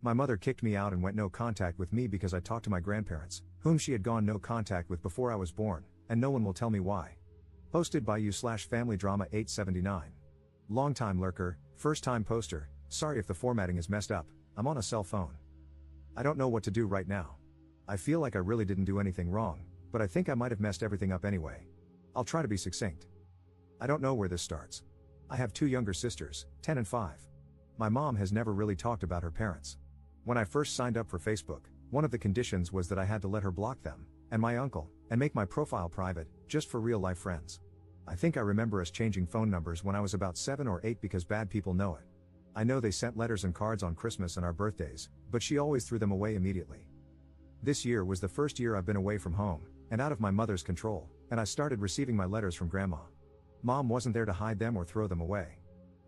My mother kicked me out and went no contact with me because I talked to my grandparents, whom she had gone no contact with before I was born, and no one will tell me why. Posted by you/FamilyDrama879. Longtime lurker, first time poster, sorry if the formatting is messed up, I'm on a cell phone. I don't know what to do right now. I feel like I really didn't do anything wrong, but I think I might have messed everything up anyway. I'll try to be succinct. I don't know where this starts. I have two younger sisters, 10 and 5. My mom has never really talked about her parents. When I first signed up for Facebook, one of the conditions was that I had to let her block them, and my uncle, and make my profile private, just for real-life friends. I think I remember us changing phone numbers when I was about 7 or 8 because bad people know it. I know they sent letters and cards on Christmas and our birthdays, but she always threw them away immediately. This year was the first year I've been away from home, and out of my mother's control, and I started receiving my letters from Grandma. Mom wasn't there to hide them or throw them away.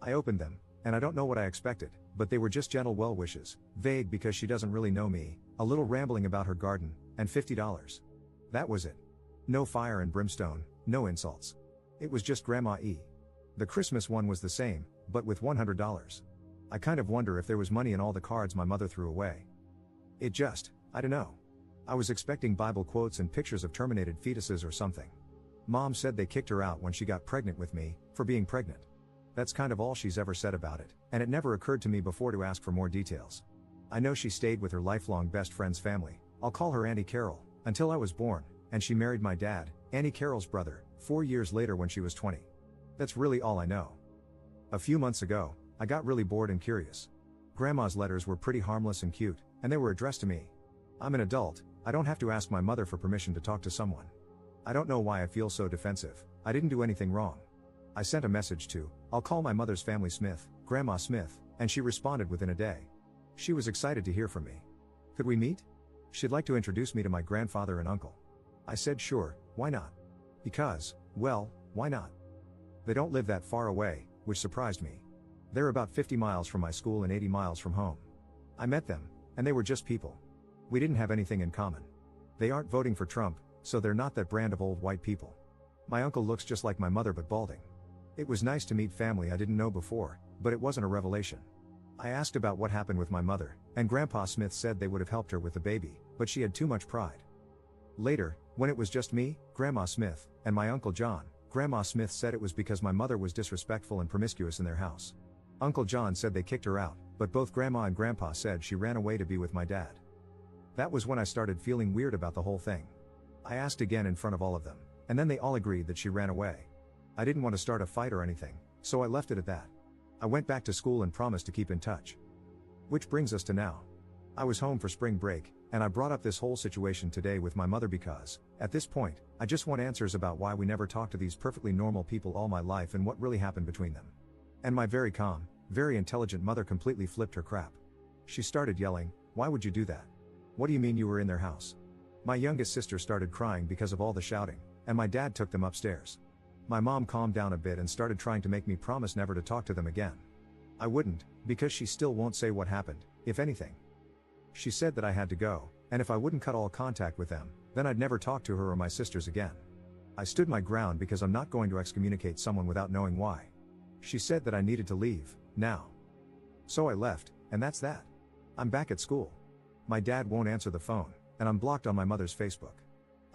I opened them, and I don't know what I expected, but they were just gentle well wishes, vague because she doesn't really know me, a little rambling about her garden, and $50. That was it. No fire and brimstone, no insults. It was just Grandma E. The Christmas one was the same, but with $100. I kind of wonder if there was money in all the cards my mother threw away. I don't know. I was expecting Bible quotes and pictures of terminated fetuses or something. Mom said they kicked her out when she got pregnant with me, for being pregnant. That's kind of all she's ever said about it, and it never occurred to me before to ask for more details. I know she stayed with her lifelong best friend's family, I'll call her Auntie Carol, until I was born, and she married my dad, Auntie Carol's brother, 4 years later when she was 20. That's really all I know. A few months ago, I got really bored and curious. Grandma's letters were pretty harmless and cute, and they were addressed to me. I'm an adult, I don't have to ask my mother for permission to talk to someone. I don't know why I feel so defensive, I didn't do anything wrong. I sent a message to, I'll call my mother's family Smith, Grandma Smith, and she responded within a day. She was excited to hear from me. Could we meet? She'd like to introduce me to my grandfather and uncle. I said sure, why not? Because, well, why not? They don't live that far away, which surprised me. They're about 50 miles from my school and 80 miles from home. I met them, and they were just people. We didn't have anything in common. They aren't voting for Trump, so they're not that brand of old white people. My uncle looks just like my mother but balding. It was nice to meet family I didn't know before, but it wasn't a revelation. I asked about what happened with my mother, and Grandpa Smith said they would have helped her with the baby, but she had too much pride. Later, when it was just me, Grandma Smith, and my Uncle John, Grandma Smith said it was because my mother was disrespectful and promiscuous in their house. Uncle John said they kicked her out, but both Grandma and Grandpa said she ran away to be with my dad. That was when I started feeling weird about the whole thing. I asked again in front of all of them, and then they all agreed that she ran away. I didn't want to start a fight or anything, so I left it at that. I went back to school and promised to keep in touch. Which brings us to now. I was home for spring break, and I brought up this whole situation today with my mother because, at this point, I just want answers about why we never talked to these perfectly normal people all my life and what really happened between them. And my very calm, very intelligent mother completely flipped her crap. She started yelling, "Why would you do that? What do you mean you were in their house?" My youngest sister started crying because of all the shouting, and my dad took them upstairs. My mom calmed down a bit and started trying to make me promise never to talk to them again. I wouldn't, because she still won't say what happened, if anything. She said that I had to go, and if I wouldn't cut all contact with them, then I'd never talk to her or my sisters again. I stood my ground because I'm not going to excommunicate someone without knowing why. She said that I needed to leave, now. So I left, and that's that. I'm back at school. My dad won't answer the phone, and I'm blocked on my mother's Facebook.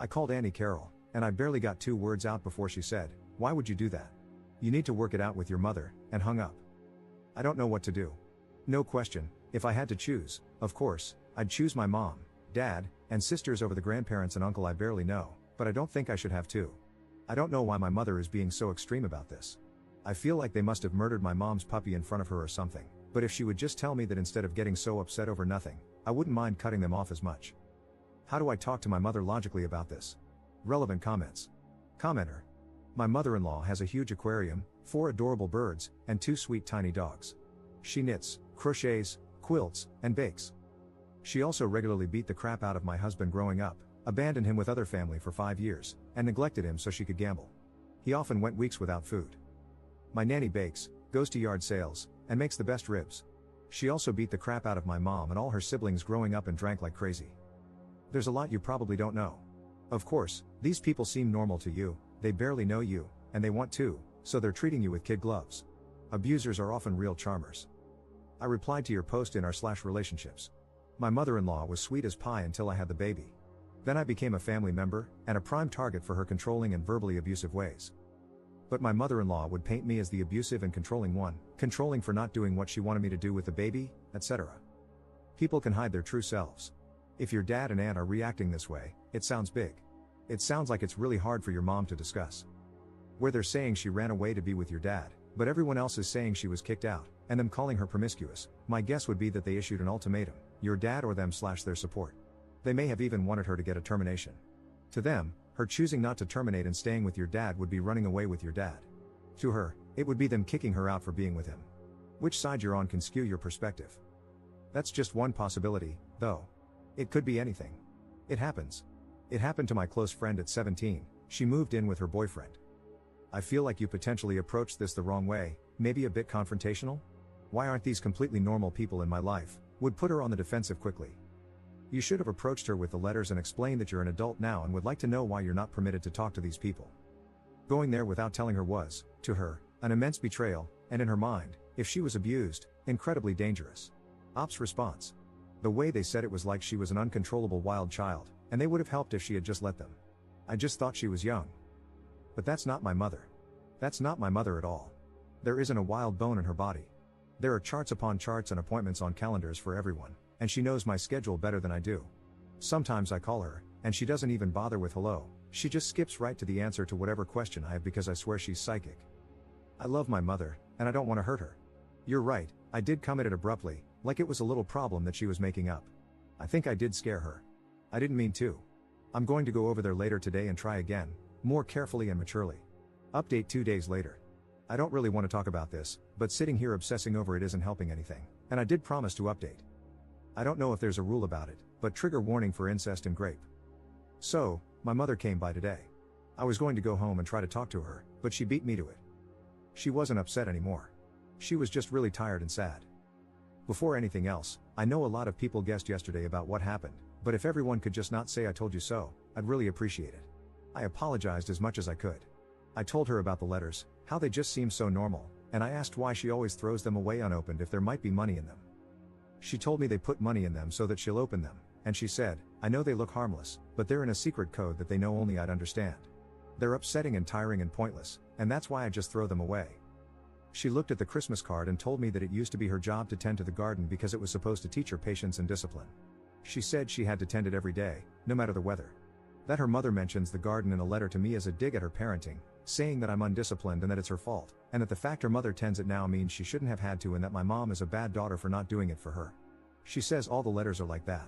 I called Auntie Carol, and I barely got 2 words out before she said, "Why would you do that? You need to work it out with your mother," and hung up. I don't know what to do. No question, if I had to choose, of course, I'd choose my mom, dad, and sisters over the grandparents and uncle I barely know, but I don't think I should have to. I don't know why my mother is being so extreme about this. I feel like they must have murdered my mom's puppy in front of her or something, but if she would just tell me that instead of getting so upset over nothing, I wouldn't mind cutting them off as much. How do I talk to my mother logically about this? Relevant comments. Commenter. My mother-in-law has a huge aquarium, 4 adorable birds, and 2 sweet tiny dogs. She knits, crochets, quilts, and bakes. She also regularly beat the crap out of my husband growing up, abandoned him with other family for 5 years, and neglected him so she could gamble. He often went weeks without food. My nanny bakes, goes to yard sales, and makes the best ribs. She also beat the crap out of my mom and all her siblings growing up and drank like crazy. There's a lot you probably don't know. Of course, these people seem normal to you, they barely know you, and they want to, so they're treating you with kid gloves. Abusers are often real charmers. I replied to your post in r/relationships. My mother-in-law was sweet as pie until I had the baby. Then I became a family member, and a prime target for her controlling and verbally abusive ways. But my mother-in-law would paint me as the abusive and controlling one, controlling for not doing what she wanted me to do with the baby, etc. People can hide their true selves. If your dad and aunt are reacting this way, it sounds big. It sounds like it's really hard for your mom to discuss. Where they're saying she ran away to be with your dad, but everyone else is saying she was kicked out, and them calling her promiscuous, my guess would be that they issued an ultimatum, your dad or them/their support. They may have even wanted her to get a termination. To them, her choosing not to terminate and staying with your dad would be running away with your dad. To her, it would be them kicking her out for being with him. Which side you're on can skew your perspective. That's just one possibility, though. It could be anything. It happens. It happened to my close friend at 17, she moved in with her boyfriend. I feel like you potentially approached this the wrong way, maybe a bit confrontational? Why aren't these completely normal people in my life? Would put her on the defensive quickly. You should have approached her with the letters and explained that you're an adult now and would like to know why you're not permitted to talk to these people. Going there without telling her was, to her, an immense betrayal, and in her mind, if she was abused, incredibly dangerous. Ops response. The way they said it was like she was an uncontrollable wild child, and they would have helped if she had just let them. I just thought she was young. But that's not my mother. That's not my mother at all. There isn't a wild bone in her body. There are charts upon charts and appointments on calendars for everyone, and she knows my schedule better than I do. Sometimes I call her, and she doesn't even bother with hello, she just skips right to the answer to whatever question I have because I swear she's psychic. I love my mother, and I don't want to hurt her. You're right, I did come at it abruptly, like it was a little problem that she was making up. I think I did scare her. I didn't mean to. I'm going to go over there later today and try again, more carefully and maturely. Update 2 days later. I don't really want to talk about this, but sitting here obsessing over it isn't helping anything, and I did promise to update. I don't know if there's a rule about it, but trigger warning for incest and grape. So, my mother came by today. I was going to go home and try to talk to her, but she beat me to it. She wasn't upset anymore. She was just really tired and sad. Before anything else, I know a lot of people guessed yesterday about what happened, but if everyone could just not say I told you so, I'd really appreciate it. I apologized as much as I could. I told her about the letters, how they just seem so normal, and I asked why she always throws them away unopened if there might be money in them. She told me they put money in them so that she'll open them, and she said, I know they look harmless, but they're in a secret code that they know only I'd understand. They're upsetting and tiring and pointless, and that's why I just throw them away. She looked at the Christmas card and told me that it used to be her job to tend to the garden because it was supposed to teach her patience and discipline. She said she had to tend it every day, no matter the weather. That her mother mentions the garden in a letter to me as a dig at her parenting, saying that I'm undisciplined and that it's her fault, and that the fact her mother tends it now means she shouldn't have had to and that my mom is a bad daughter for not doing it for her. She says all the letters are like that.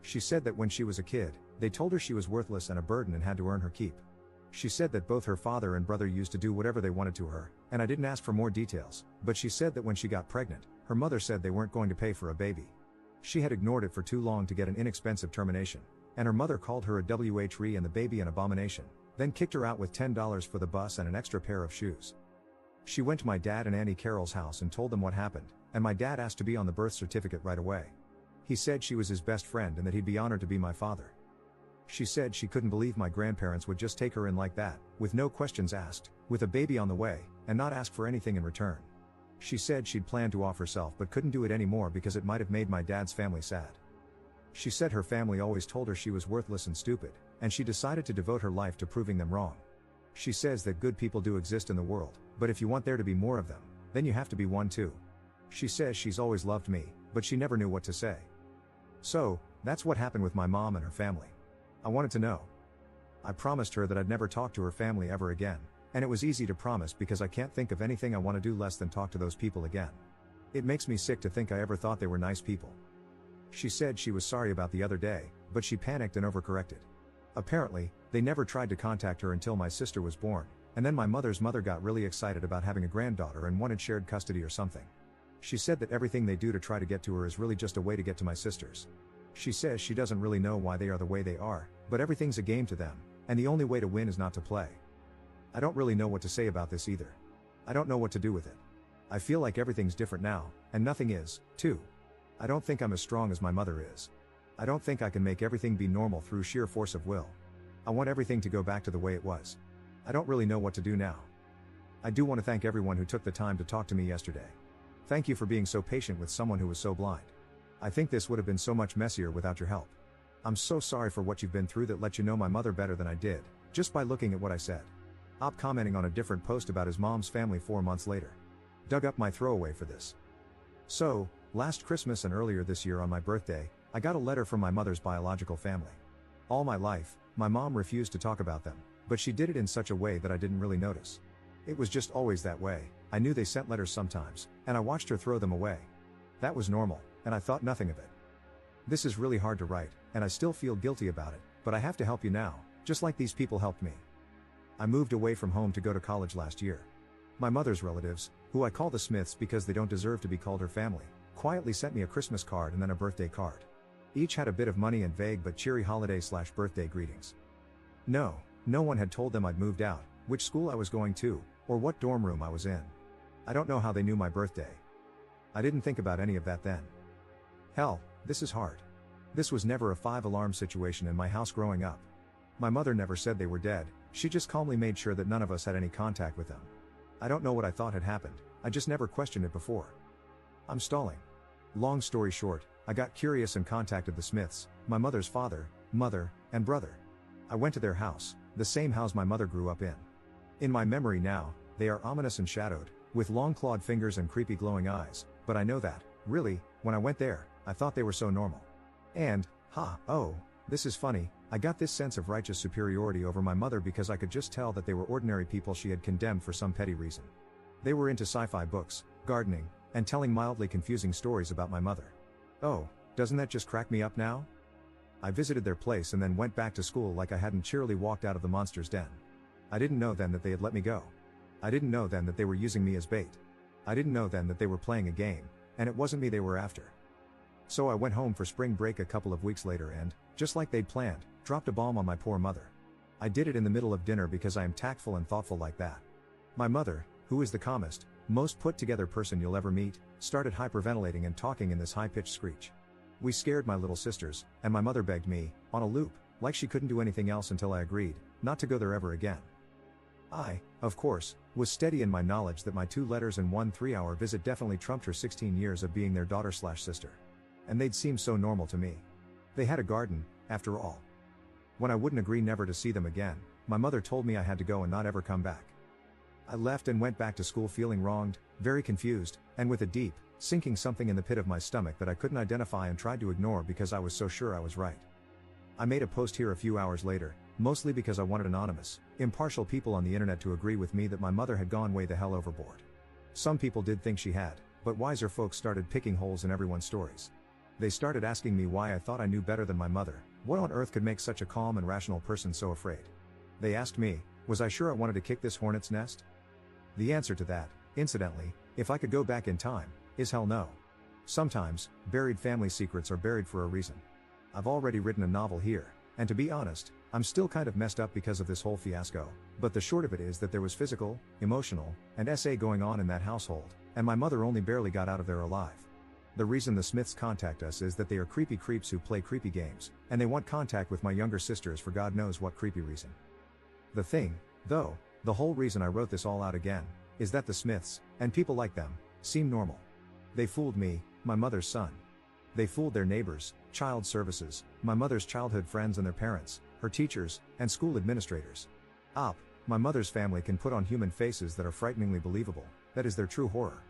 She said that when she was a kid, they told her she was worthless and a burden and had to earn her keep. She said that both her father and brother used to do whatever they wanted to her, and I didn't ask for more details, but she said that when she got pregnant, her mother said they weren't going to pay for a baby. She had ignored it for too long to get an inexpensive termination, and her mother called her a WHRE and the baby an abomination, then kicked her out with $10 for the bus and an extra pair of shoes. She went to my dad and Auntie Carol's house and told them what happened, and my dad asked to be on the birth certificate right away. He said she was his best friend and that he'd be honored to be my father. She said she couldn't believe my grandparents would just take her in like that, with no questions asked, with a baby on the way, and not ask for anything in return. She said she'd planned to off herself but couldn't do it anymore because it might have made my dad's family sad. She said her family always told her she was worthless and stupid, and she decided to devote her life to proving them wrong. She says that good people do exist in the world, but if you want there to be more of them, then you have to be one too. She says she's always loved me, but she never knew what to say. So, that's what happened with my mom and her family. I wanted to know. I promised her that I'd never talk to her family ever again, and it was easy to promise because I can't think of anything I want to do less than talk to those people again. It makes me sick to think I ever thought they were nice people. She said she was sorry about the other day, but she panicked and overcorrected. Apparently, they never tried to contact her until my sister was born, and then my mother's mother got really excited about having a granddaughter and wanted shared custody or something. She said that everything they do to try to get to her is really just a way to get to my sisters. She says she doesn't really know why they are the way they are, but everything's a game to them, and the only way to win is not to play. I don't really know what to say about this either. I don't know what to do with it. I feel like everything's different now, and nothing is, too. I don't think I'm as strong as my mother is. I don't think I can make everything be normal through sheer force of will. I want everything to go back to the way it was. I don't really know what to do now. I do want to thank everyone who took the time to talk to me yesterday. Thank you for being so patient with someone who was so blind. I think this would have been so much messier without your help. I'm so sorry for what you've been through that let you know my mother better than I did, just by looking at what I said. Op commenting on a different post about his mom's family 4 months later. Dug up my throwaway for this. So, last Christmas and earlier this year on my birthday, I got a letter from my mother's biological family. All my life, my mom refused to talk about them, but she did it in such a way that I didn't really notice. It was just always that way. I knew they sent letters sometimes, and I watched her throw them away. That was normal, and I thought nothing of it. This is really hard to write, and I still feel guilty about it, but I have to help you now, just like these people helped me. I moved away from home to go to college last year. My mother's relatives, who I call the Smiths because they don't deserve to be called her family, quietly sent me a Christmas card and then a birthday card. Each had a bit of money and vague but cheery holiday/birthday greetings. No one had told them I'd moved out, which school I was going to, or what dorm room I was in. I don't know how they knew my birthday. I didn't think about any of that then. Hell, this is hard. This was never a 5-alarm situation in my house growing up. My mother never said they were dead, she just calmly made sure that none of us had any contact with them. I don't know what I thought had happened, I just never questioned it before. I'm stalling. Long story short, I got curious and contacted the Smiths, my mother's father, mother, and brother. I went to their house, the same house my mother grew up in. In my memory now, they are ominous and shadowed, with long clawed fingers and creepy glowing eyes, but I know that, really, when I went there, I thought they were so normal. And, this is funny, I got this sense of righteous superiority over my mother because I could just tell that they were ordinary people she had condemned for some petty reason. They were into sci-fi books, gardening, and telling mildly confusing stories about my mother. Oh, doesn't that just crack me up now? I visited their place and then went back to school like I hadn't cheerily walked out of the monster's den. I didn't know then that they had let me go. I didn't know then that they were using me as bait. I didn't know then that they were playing a game, and it wasn't me they were after. So I went home for spring break a couple of weeks later and, just like they'd planned, dropped a bomb on my poor mother. I did it in the middle of dinner because I am tactful and thoughtful like that. My mother, who is the calmest, most put together person you'll ever meet, started hyperventilating and talking in this high-pitched screech. We scared my little sisters, and my mother begged me, on a loop, like she couldn't do anything else until I agreed, not to go there ever again. I, of course, was steady in my knowledge that my 2 letters and 1 3-hour visit definitely trumped her 16 years of being their daughter/sister. And they'd seem so normal to me. They had a garden, after all. When I wouldn't agree never to see them again, my mother told me I had to go and not ever come back. I left and went back to school feeling wronged, very confused, and with a deep, sinking something in the pit of my stomach that I couldn't identify and tried to ignore because I was so sure I was right. I made a post here a few hours later, mostly because I wanted anonymous, impartial people on the internet to agree with me that my mother had gone way the hell overboard. Some people did think she had, but wiser folks started picking holes in everyone's stories. They started asking me why I thought I knew better than my mother, what on earth could make such a calm and rational person so afraid. They asked me, was I sure I wanted to kick this hornet's nest? The answer to that, incidentally, if I could go back in time, is hell no. Sometimes, buried family secrets are buried for a reason. I've already written a novel here, and to be honest, I'm still kind of messed up because of this whole fiasco, but the short of it is that there was physical, emotional, and SA going on in that household, and my mother only barely got out of there alive. The reason the Smiths contact us is that they are creepy creeps who play creepy games, and they want contact with my younger sisters for God knows what creepy reason. The thing, though, the whole reason I wrote this all out again, is that the Smiths, and people like them, seem normal. They fooled me, my mother's son. They fooled their neighbors, child services, my mother's childhood friends and their parents, her teachers, and school administrators. My mother's family can put on human faces that are frighteningly believable, that is their true horror.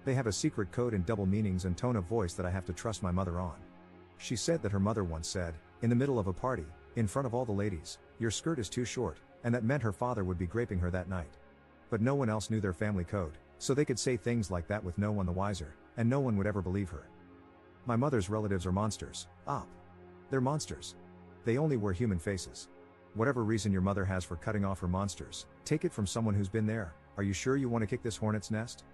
They have a secret code and double meanings and tone of voice that I have to trust my mother on. She said that her mother once said, in the middle of a party, in front of all the ladies, "Your skirt is too short," and that meant her father would be graping her that night. But no one else knew their family code, so they could say things like that with no one the wiser, and no one would ever believe her. My mother's relatives are monsters. They're monsters. They only wear human faces. Whatever reason your mother has for cutting off her monsters, take it from someone who's been there. Are you sure you want to kick this hornet's nest?